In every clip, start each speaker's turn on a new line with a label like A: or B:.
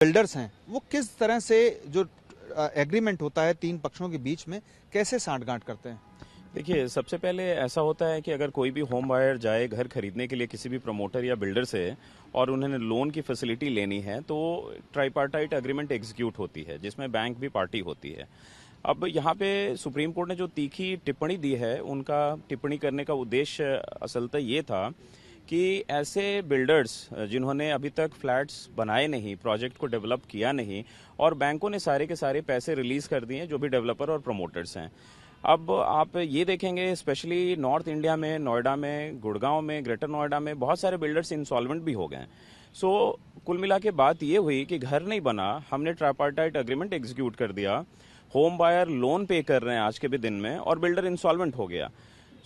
A: Builders हैं वो किस तरह से जो एग्रीमेंट होता है तीन पक्षों के बीच में कैसे सांठगांठ करते हैं?
B: देखिए, सबसे पहले ऐसा होता है कि अगर कोई भी होम बायर जाए घर खरीदने के लिए किसी भी प्रमोटर या बिल्डर से और उन्होंने लोन की फैसिलिटी लेनी है तो ट्राइपार्टाइट एग्रीमेंट एग्जीक्यूट होती है जिसमें बैंक भी पार्टी होती है। अब यहाँ पे सुप्रीम कोर्ट ने जो तीखी टिप्पणी दी है, उनका टिप्पणी करने का उद्देश्य असलता ये था कि ऐसे बिल्डर्स जिन्होंने अभी तक फ्लैट्स बनाए नहीं, प्रोजेक्ट को डेवलप किया नहीं और बैंकों ने सारे के सारे पैसे रिलीज कर दिए जो भी डेवलपर और प्रमोटर्स हैं। अब आप ये देखेंगे स्पेशली नॉर्थ इंडिया में, नोएडा में, गुड़गांव में, ग्रेटर नोएडा में बहुत सारे बिल्डर्स इंसॉल्वेंट भी हो गए। सो कुल मिला के बात ये हुई कि घर नहीं बना, हमने ट्राइपार्टाइट एग्रीमेंट एग्जीक्यूट कर दिया, होम बायर लोन पे कर रहे हैं आज के भी दिन में और बिल्डर इंसॉल्वेंट हो गया।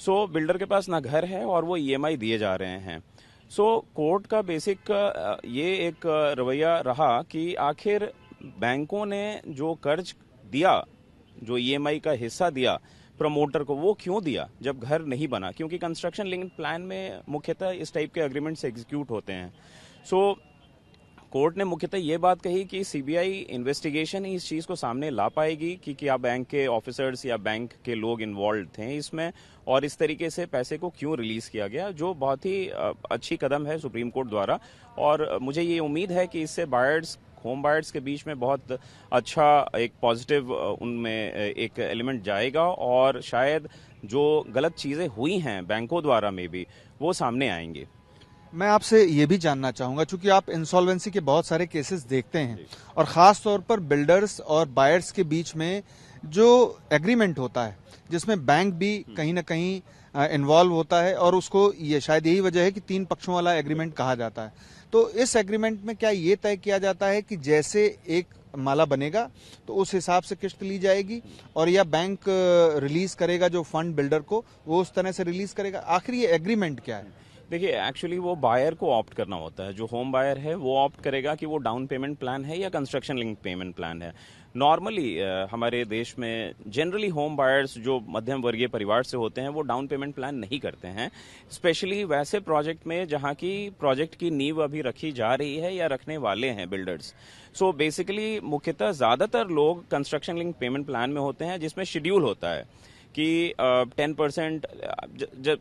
B: सो बिल्डर के पास ना घर है और वो ईएमआई दिए जा रहे हैं। सो कोर्ट का बेसिक ये एक रवैया रहा कि आखिर बैंकों ने जो कर्ज दिया, जो ईएमआई का हिस्सा दिया प्रमोटर को, वो क्यों दिया जब घर नहीं बना? क्योंकि कंस्ट्रक्शन लिंक्ड प्लान में मुख्यतः इस टाइप के एग्रीमेंट्स एग्जीक्यूट होते हैं। सो कोर्ट ने मुख्यतः ये बात कही कि सीबीआई इन्वेस्टिगेशन ही इस चीज को सामने ला पाएगी कि क्या बैंक के ऑफिसर्स या बैंक के लोग इन्वॉल्व थे इसमें और इस तरीके से पैसे को क्यों रिलीज किया गया, जो बहुत ही अच्छी कदम है सुप्रीम कोर्ट द्वारा। और मुझे ये उम्मीद है कि इससे बायर्स, होम बायर्स के बीच में बहुत अच्छा एक पॉजिटिव उनमें एक एलिमेंट जाएगा और शायद जो गलत चीजें हुई हैं बैंकों द्वारा में भी वो सामने आएंगी।
A: मैं आपसे ये भी जानना चाहूंगा, चूंकि आप इंसॉल्वेंसी के बहुत सारे केसेस देखते हैं और खास तौर पर बिल्डर्स और बायर्स के बीच में जो एग्रीमेंट होता है जिसमें बैंक भी कहीं ना कहीं इन्वॉल्व होता है और उसको ये शायद यही वजह है कि तीन पक्षों वाला एग्रीमेंट कहा जाता है। तो इस एग्रीमेंट में क्या ये तय किया जाता है कि जैसे एक माला बनेगा तो उस हिसाब से किस्त ली जाएगी और या बैंक रिलीज करेगा जो फंड बिल्डर को, वो उस तरह से रिलीज करेगा? आखिर ये एग्रीमेंट क्या है?
B: देखिए, एक्चुअली वो बायर को ऑप्ट करना होता है। जो होम बायर है वो ऑप्ट करेगा कि वो डाउन पेमेंट प्लान है या कंस्ट्रक्शन लिंक पेमेंट प्लान है। नॉर्मली हमारे देश में जनरली होम बायर्स जो मध्यम वर्गीय परिवार से होते हैं वो डाउन पेमेंट प्लान नहीं करते हैं, स्पेशली वैसे प्रोजेक्ट में जहां की प्रोजेक्ट की नींव अभी रखी जा रही है या रखने वाले हैं बिल्डर्स। सो बेसिकली मुख्यतः ज्यादातर लोग कंस्ट्रक्शन लिंक पेमेंट प्लान में होते हैं जिसमें शेड्यूल होता है कि 10%,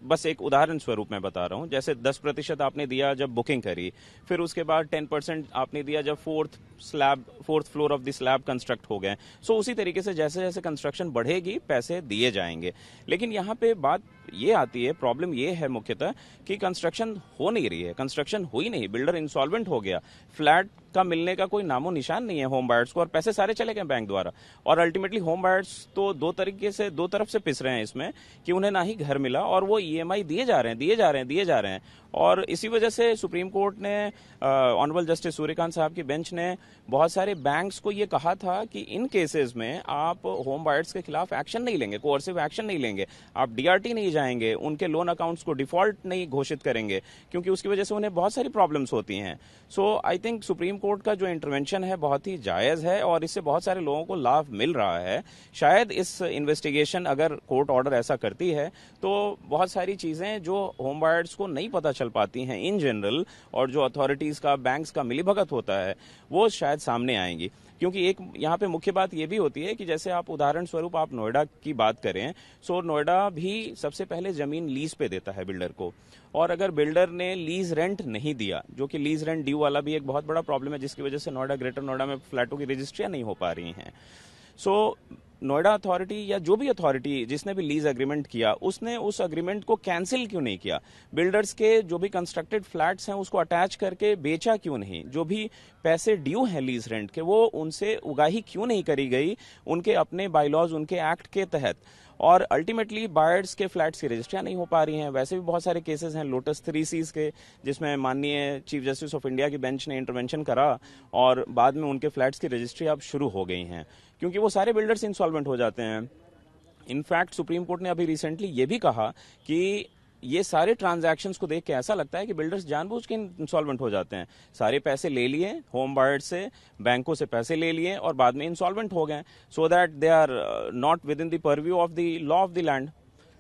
B: बस एक उदाहरण स्वरूप मैं बता रहा हूं, जैसे 10% आपने दिया जब बुकिंग करी, फिर उसके बाद 10% आपने दिया जब fourth floor of the slab construct हो गए। सो उसी तरीके से जैसे जैसे कंस्ट्रक्शन बढ़ेगी पैसे दिए जाएंगे। लेकिन यहाँ पे बात ये आती है, प्रॉब्लम ये है मुख्यतः कि कंस्ट्रक्शन हो नहीं रही है, कंस्ट्रक्शन हुई नहीं, बिल्डर इंसॉल्वेंट हो गया, फ्लैट का मिलने का कोई नामो निशान नहीं है होम बायर्स को और पैसे सारे चले गए बैंक द्वारा। और अल्टीमेटली होम बायर्स तो दो तरफ से पिस रहे हैं इसमें कि उन्हें ना ही घर मिला और वो ईएमआई दिए जा रहे हैं। और इसी वजह से सुप्रीम कोर्ट ने, ऑनरेबल जस्टिस सूर्यकांत साहब की बेंच ने बहुत सारे बैंक्स को ये कहा था कि इन केसेस में आप होम बायर्स के खिलाफ एक्शन नहीं लेंगे, कोर्सिव एक्शन नहीं लेंगे, आप डीआरटी नहीं जाएंगे, उनके लोन अकाउंट्स को डिफॉल्ट नहीं घोषित करेंगे, क्योंकि उसकी वजह से उन्हें बहुत सारी प्रॉब्लम्स होती हैं। सो आई थिंक सुप्रीम कोर्ट का जो इंटरवेंशन है बहुत ही जायज है और इससे बहुत सारे लोगों को लाभ मिल रहा है। शायद इस इन्वेस्टिगेशन, अगर कोर्ट ऑर्डर ऐसा करती है तो बहुत सारी चीजें जो होम बायर्स को नहीं पता चल पाती हैं इन जनरल और जो अथॉरिटीज का, बैंक्स का मिलीभगत होता है, वो शायद सामने आएंगी। क्योंकि एक यहाँ पे मुख्य बात ये भी होती है कि जैसे आप उदाहरण स्वरूप आप नोएडा की बात करें, सो नोएडा भी सबसे पहले जमीन लीज पे देता है बिल्डर को, और अगर बिल्डर ने लीज रेंट नहीं दिया, जो कि लीज रेंट ड्यू वाला भी एक बहुत बड़ा प्रॉब्लम है जिसकी वजह से नोएडा, ग्रेटर नोएडा में फ्लैटों की रजिस्ट्रियां नहीं हो पा रही हैं। सो नोएडा अथॉरिटी या जो भी अथॉरिटी जिसने भी लीज एग्रीमेंट किया, उसने उस एग्रीमेंट को कैंसिल क्यों नहीं किया? बिल्डर्स के जो भी कंस्ट्रक्टेड फ्लैट्स हैं उसको अटैच करके बेचा क्यों नहीं? जो भी पैसे ड्यू हैं लीज रेंट के, वो उनसे उगाही क्यों नहीं करी गई उनके अपने बायलॉज, उनके एक्ट के तहत? और अल्टीमेटली बायर्स के फ्लैट्स की रजिस्ट्रियां नहीं हो पा रही हैं। वैसे भी बहुत सारे केसेस हैं लोटस 3Cs के, जिसमें माननीय चीफ जस्टिस ऑफ इंडिया की बेंच ने इंटरवेंशन करा और बाद में उनके फ्लैट्स की रजिस्ट्री अब शुरू हो गई हैं, क्योंकि वो सारे बिल्डर्स इंसॉल्वेंट हो जाते हैं। इनफैक्ट सुप्रीम कोर्ट ने अभी रिसेंटली ये भी कहा कि ये सारे ट्रांजैक्शंस को देख के ऐसा लगता है कि बिल्डर्स जानबूझ के इंसॉल्वेंट हो जाते हैं। सारे पैसे ले लिए होम बायर्स से, बैंकों से पैसे ले लिए और बाद में इंसॉल्वेंट हो गए, so that they are not within the purview of the law of the land.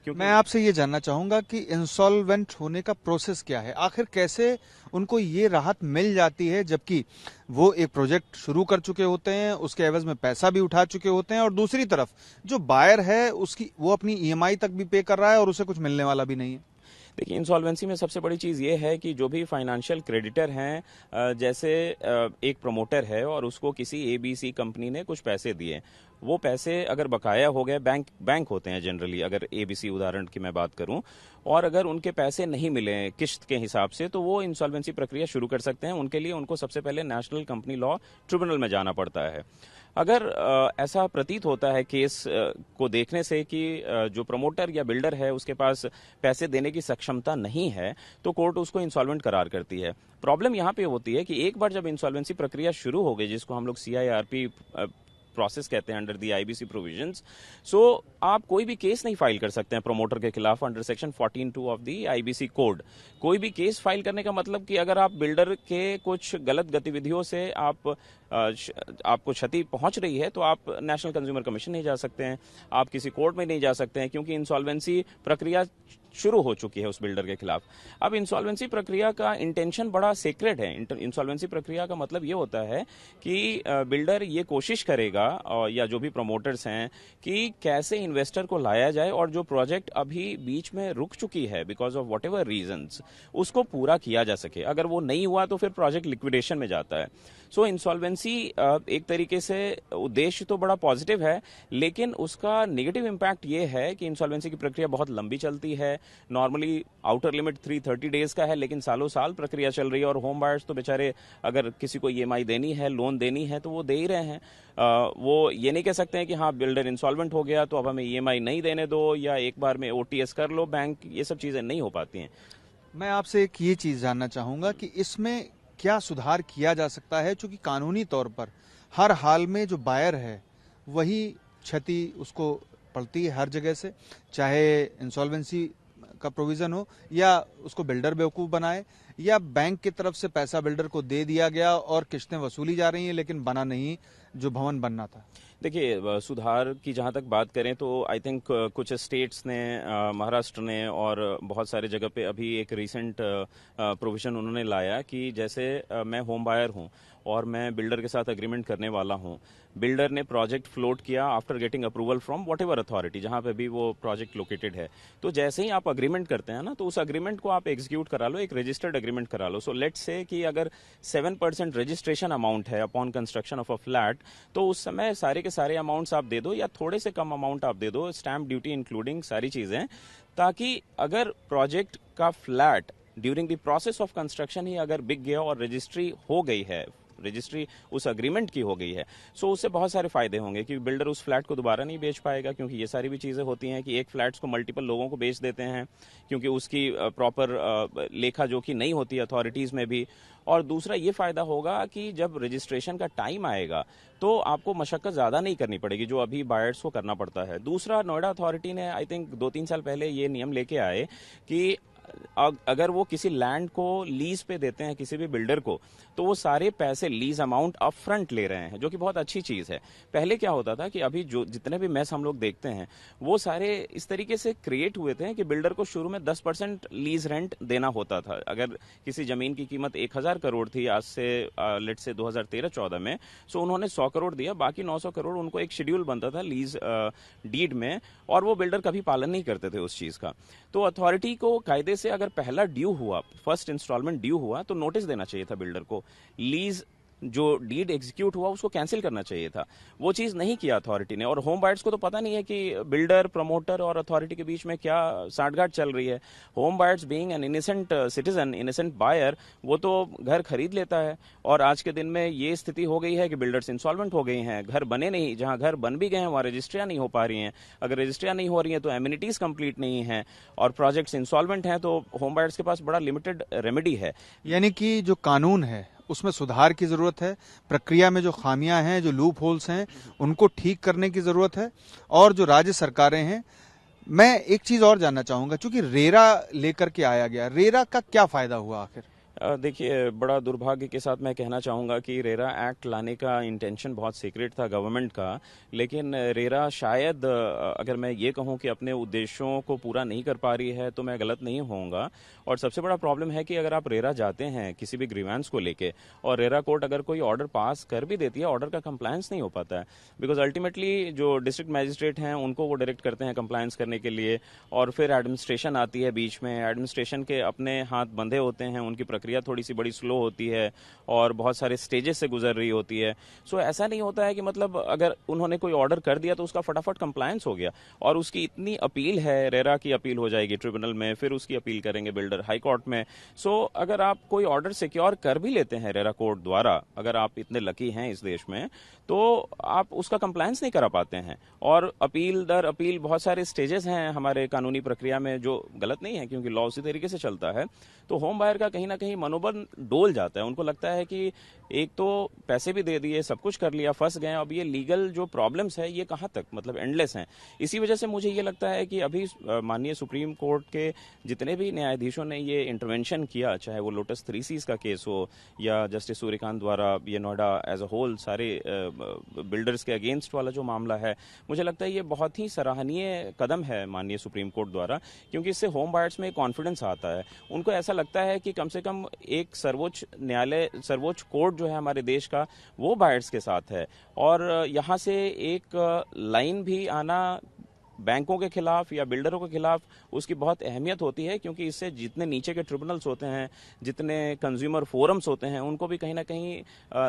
B: क्योंकि
A: मैं आपसे ये जानना चाहूंगा कि इंसॉल्वेंट होने का प्रोसेस क्या है, आखिर कैसे उनको ये राहत मिल जाती है, जबकि वो एक प्रोजेक्ट शुरू कर चुके होते हैं, उसके एवज में पैसा भी उठा चुके होते हैं, और दूसरी तरफ जो बायर है उसकी वो अपनी ईएमआई तक भी पे कर रहा है और उसे कुछ मिलने वाला भी नहीं है।
B: देखिए, इंसॉल्वेंसी में सबसे बड़ी चीज़ ये है कि जो भी फाइनेंशियल क्रेडिटर हैं, जैसे एक प्रमोटर है और उसको किसी एबीसी कंपनी ने कुछ पैसे दिए, वो पैसे अगर बकाया हो गए, बैंक होते हैं जनरली, अगर एबीसी उदाहरण की मैं बात करूं, और अगर उनके पैसे नहीं मिले किश्त के हिसाब से, तो वो इंसॉल्वेंसी प्रक्रिया शुरू कर सकते हैं। उनके लिए उनको सबसे पहले नेशनल कंपनी लॉ ट्रिब्यूनल में जाना पड़ता है। अगर ऐसा प्रतीत होता है केस को देखने से कि जो प्रमोटर या बिल्डर है उसके पास पैसे देने की सक्षमता नहीं है, तो कोर्ट उसको इंसॉल्वेंट करार करती है। प्रॉब्लम यहाँ पे होती है कि एक बार जब इंसॉल्वेंसी प्रक्रिया शुरू हो गई, जिसको हम लोग सीआईआरपी प्रोसेस कहते हैं अंडर दी आईबीसी प्रोविजंस, सो आप कोई भी केस नहीं फाइल कर सकते हैं प्रमोटर के खिलाफ under section 14(2) of the IBC code. कोई भी केस फाइल करने का मतलब कि अगर आप बिल्डर के कुछ गलत गतिविधियों से आपको क्षति पहुंच रही है, तो आप नेशनल कंज्यूमर कमीशन नहीं जा सकते हैं, आप किसी कोर्ट में नहीं जा सकते हैं, क्योंकि इंसॉल्वेंसी प्रक्रिया शुरू हो चुकी है उस बिल्डर के खिलाफ। अब इंसॉल्वेंसी प्रक्रिया का इंटेंशन बड़ा सीक्रेट है। इंसॉल्वेंसी प्रक्रिया का मतलब ये होता है कि बिल्डर ये कोशिश करेगा, या जो भी प्रमोटर्स हैं, कि कैसे इन्वेस्टर को लाया जाए और जो प्रोजेक्ट अभी बीच में रुक चुकी है because of whatever reasons, उसको पूरा किया जा सके। अगर वो नहीं हुआ तो फिर प्रोजेक्ट लिक्विडेशन में जाता है। सो इंसॉल्वेंसी एक तरीके से उद्देश्य तो बड़ा पॉजिटिव है, लेकिन उसका नेगेटिव इम्पैक्ट ये है कि इंसॉल्वेंसी की प्रक्रिया बहुत लंबी चलती है। नॉर्मली आउटर लिमिट 330 डेज का है, लेकिन सालों साल प्रक्रिया चल रही है, और होम बायर्स तो बेचारे अगर किसी को ईएमआई देनी है, लोन देनी है, तो वो दे ही रहे हैं। वो ये नहीं कह सकते हैं कि हाँ बिल्डर इंसॉल्वेंट हो गया तो अब हमें ईएमआई नहीं देने दो, या एक बार में ओटीएस कर लो बैंक, ये सब चीजें नहीं हो पाती हैं।
A: मैं आपसे एक ये चीज जानना चाहूंगा कि इसमें क्या सुधार किया जा सकता है, क्योंकि कानूनी तौर पर हर हाल में जो बायर है वही क्षति उसको पड़ती है हर जगह से, चाहे इंसॉल्वेंसी का प्रोविजन हो या उसको बिल्डर बेवकूफ बनाए, या बैंक की तरफ से पैसा बिल्डर को दे दिया गया और किस्तें वसूली जा रही हैं लेकिन बना नहीं जो भवन बनना था।
B: देखिए, सुधार की जहाँ तक बात करें तो आई थिंक कुछ स्टेट्स ने, महाराष्ट्र ने और बहुत सारे जगह पे अभी एक रीसेंट प्रोविजन उन्होंने लाया कि जैसे मैं होम बायर हूँ और मैं बिल्डर के साथ एग्रीमेंट करने वाला हूँ, बिल्डर ने प्रोजेक्ट फ्लोट किया after getting approval from what ever authority जहाँ पे भी वो प्रोजेक्ट लोकेटेड है, तो जैसे ही आप अग्रीमेंट करते हैं ना, तो उस अग्रीमेंट को आप एग्जीक्यूट करा लो, एक रजिस्टर्ड एग्रीमेंट करा लो। सो लेट्स से कि अगर 7% रजिस्ट्रेशन अमाउंट है upon construction of a flat, तो उस समय सारे के सारे अमाउंट्स आप दे दो, या थोड़े से कम अमाउंट आप दे दो, स्टैम्प ड्यूटी इंक्लूडिंग सारी चीजें, ताकि अगर प्रोजेक्ट का flat during the process of construction ही अगर बिक गया और रजिस्ट्री हो गई है, रजिस्ट्री उस अग्रीमेंट की हो गई है, सो उससे बहुत सारे फायदे होंगे कि बिल्डर उस फ्लैट को दोबारा नहीं बेच पाएगा, क्योंकि ये सारी भी चीजें होती हैं कि एक फ्लैट्स को मल्टीपल लोगों को बेच देते हैं क्योंकि उसकी प्रॉपर लेखा जोखी नहीं होती अथॉरिटीज में भी। और दूसरा ये फायदा होगा कि जब रजिस्ट्रेशन का टाइम आएगा तो आपको मशक्कत ज्यादा नहीं करनी पड़ेगी जो अभी बायर्स को करना पड़ता है। दूसरा, नोएडा अथॉरिटी ने आई थिंक 2-3 साल पहले ये नियम लेके आए कि अगर वो किसी लैंड को लीज पे देते हैं किसी भी बिल्डर को, तो वो सारे पैसे लीज अमाउंट अप फ्रंट ले रहे हैं, जो कि बहुत अच्छी चीज है। पहले क्या होता था कि अभी जो जितने भी मैस हम लोग देखते हैं वो सारे इस तरीके से क्रिएट हुए थे कि बिल्डर को शुरू में 10% लीज रेंट देना होता था। अगर किसी जमीन की कीमत 1000 करोड़ थी आज से लेट से 2013-14 में, सो उन्होंने 100 करोड़ दिया, बाकी 900 करोड़ उनको एक शेड्यूल बनता था लीज डीड में, और वो बिल्डर कभी पालन नहीं करते थे उस चीज का। तो अथॉरिटी को कायदे से अगर पहला ड्यू हुआ, फर्स्ट इंस्टॉलमेंट ड्यू हुआ, तो नोटिस देना चाहिए था बिल्डर को, लीज जो डीड एग्जीक्यूट हुआ उसको कैंसिल करना चाहिए था। वो चीज नहीं किया अथॉरिटी ने, और होम बायर्स को तो पता नहीं है कि बिल्डर, प्रमोटर और अथॉरिटी के बीच में क्या साठगांठ चल रही है। Home buyers being an innocent citizen, innocent buyer, वो तो घर खरीद लेता है, और आज के दिन में ये स्थिति हो गई है कि बिल्डर्स इंसॉल्वेंट हो गए हैं, घर बने नहीं, जहां घर बन भी गए हैं वहां रजिस्ट्रियां नहीं हो पा रही हैं, अगर रजिस्ट्रियां नहीं हो रही हैं तो एमिनिटीज कंप्लीट नहीं है, और प्रोजेक्ट्स इंसॉल्वेंट हैं, तो होम बायर्स के पास बड़ा लिमिटेड रेमेडी है।
A: यानी कि जो कानून है उसमें सुधार की जरूरत है, प्रक्रिया में जो खामियां हैं, जो लूप होल्स हैं, उनको ठीक करने की जरूरत है, और जो राज्य सरकारें हैं। मैं एक चीज और जानना चाहूंगा, क्योंकि रेरा लेकर के आया गया, रेरा का क्या फायदा हुआ आखिर?
B: देखिए, बड़ा दुर्भाग्य के साथ मैं कहना चाहूँगा कि रेरा एक्ट लाने का इंटेंशन बहुत सीक्रेट था गवर्नमेंट का, लेकिन रेरा शायद अगर मैं ये कहूँ कि अपने उद्देश्यों को पूरा नहीं कर पा रही है तो मैं गलत नहीं होऊंगा। और सबसे बड़ा प्रॉब्लम है कि अगर आप रेरा जाते हैं किसी भी ग्रीवेंस को लेके और रेरा कोर्ट अगर कोई ऑर्डर पास कर भी देती है, ऑर्डर का कंप्लायंस नहीं हो पाता है, बिकॉज अल्टीमेटली जो डिस्ट्रिक्ट मैजिस्ट्रेट हैं उनको वो डायरेक्ट करते हैं कंप्लायंस करने के लिए, और फिर एडमिनिस्ट्रेशन आती है बीच में। एडमिनिस्ट्रेशन के अपने हाथ बंधे होते हैं, उनकी प्रक्रिया थोड़ी सी बड़ी स्लो होती है और बहुत सारे स्टेजेस से गुजर रही होती है। सो ऐसा नहीं होता है कि मतलब अगर उन्होंने कोई ऑर्डर कर दिया तो उसका फटाफट कंप्लायंस हो गया, और उसकी इतनी अपील है, रेरा की अपील हो जाएगी ट्रिब्यूनल में, फिर उसकी अपील करेंगे बिल्डर हाई कोर्ट में। सो अगर आप कोई ऑर्डर सिक्योर कर भी लेते हैं रेरा कोर्ट द्वारा, अगर आप इतने लकी हैं इस देश में, तो आप उसका कंप्लायंस नहीं करा पाते हैं। और अपील दर अपील बहुत सारे स्टेजेस हैं हमारे कानूनी प्रक्रिया में, जो गलत नहीं है क्योंकि लॉ उसी तरीके से चलता है। तो होम बायर का कहीं ना कहीं मनोबल डोल जाता है, उनको लगता है कि एक तो पैसे भी दे दिए, सब कुछ कर लिया, फंस गए, अब ये लीगल जो प्रॉब्लम्स है ये कहाँ तक, मतलब एंडलेस हैं। इसी वजह से मुझे ये लगता है कि अभी माननीय सुप्रीम कोर्ट के जितने भी न्यायाधीशों ने ये इंटरवेंशन किया, चाहे वो लोटस 3Cs का केस हो या जस्टिस सूर्यकांत द्वारा ये नोएडा एज अ होल सारे बिल्डर्स के अगेंस्ट वाला जो मामला है, मुझे लगता है ये बहुत ही सराहनीय कदम है माननीय सुप्रीम कोर्ट द्वारा, क्योंकि इससे होम बायर्स में कॉन्फिडेंस आता है। उनको ऐसा लगता है कि कम से कम एक सर्वोच्च न्यायालय, सर्वोच्च कोर्ट जो है हमारे देश का, वो बायर्स के साथ है। और यहाँ से एक लाइन भी आना बैंकों के खिलाफ या बिल्डरों के खिलाफ, उसकी बहुत अहमियत होती है, क्योंकि इससे जितने नीचे के ट्रिब्यूनल्स होते हैं, जितने कंज्यूमर फोरम्स होते हैं, उनको भी कहीं ना कहीं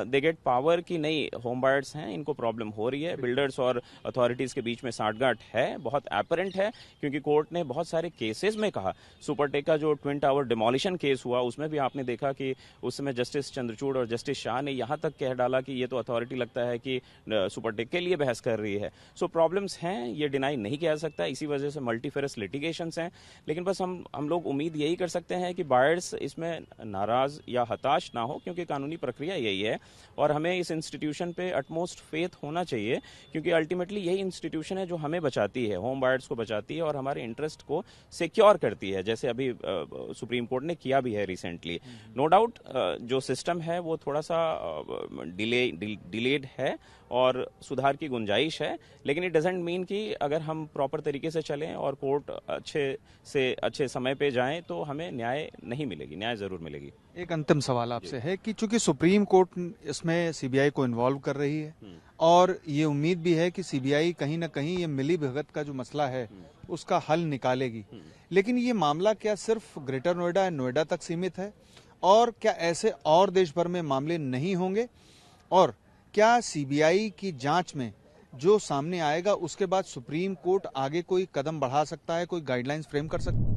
B: दे गेट पावर कि नहीं, होम बायर्स हैं, इनको प्रॉब्लम हो रही है। बिल्डर्स और अथॉरिटीज के बीच में साठगांठ है, बहुत एपरेंट है, क्योंकि कोर्ट ने बहुत सारे केसेस में कहा। सुपरटेक का जो ट्विन टावर डिमोलिशन केस हुआ, उसमें भी आपने देखा कि उस समय जस्टिस चंद्रचूड़ और जस्टिस शाह ने यहाँ तक कह डाला कि ये तो अथॉरिटी लगता है कि सुपरटेक के लिए बहस कर रही है। सो प्रॉब्लम्स हैं, ये डिनाई नहीं किया सकता, इसी वजह से मल्टीफेरस लिटिगेशंस हैं। लेकिन बस हम लोग उम्मीद यही कर सकते हैं कि बायर्स इसमें नाराज या हताश ना हो, क्योंकि कानूनी प्रक्रिया यही है और हमें इस इंस्टीट्यूशन पे अटमोस्ट फेथ होना चाहिए, क्योंकि अल्टीमेटली यही इंस्टीट्यूशन है जो हमें बचाती है, होम बायर्स को बचाती है और हमारे इंटरेस्ट को सिक्योर करती है, जैसे अभी सुप्रीम कोर्ट ने किया भी है रिसेंटली। नो डाउट जो सिस्टम है वो थोड़ा सा डिलेड है और सुधार की गुंजाइश है, लेकिन इट डजंट मीन कि अगर हम प्रॉपर तरीके से चलें और कोर्ट अच्छे समय पे जाएं तो हमें न्याय नहीं मिलेगी, न्याय जरूर मिलेगी।
A: एक अंतिम सवाल आपसे है कि चूंकि सुप्रीम कोर्ट इसमें सीबीआई को इन्वॉल्व कर रही है और ये उम्मीद भी है कि सीबीआई कहीं ना कहीं ये मिली भगत का जो मसला है उसका हल निकालेगी, लेकिन ये मामला क्या सिर्फ ग्रेटर नोएडा, नोएडा तक सीमित है और क्या ऐसे और देश भर में मामले नहीं होंगे? और क्या सीबीआई की जांच में जो सामने आएगा उसके बाद सुप्रीम कोर्ट आगे कोई कदम बढ़ा सकता है, कोई गाइडलाइंस फ्रेम कर सकता है?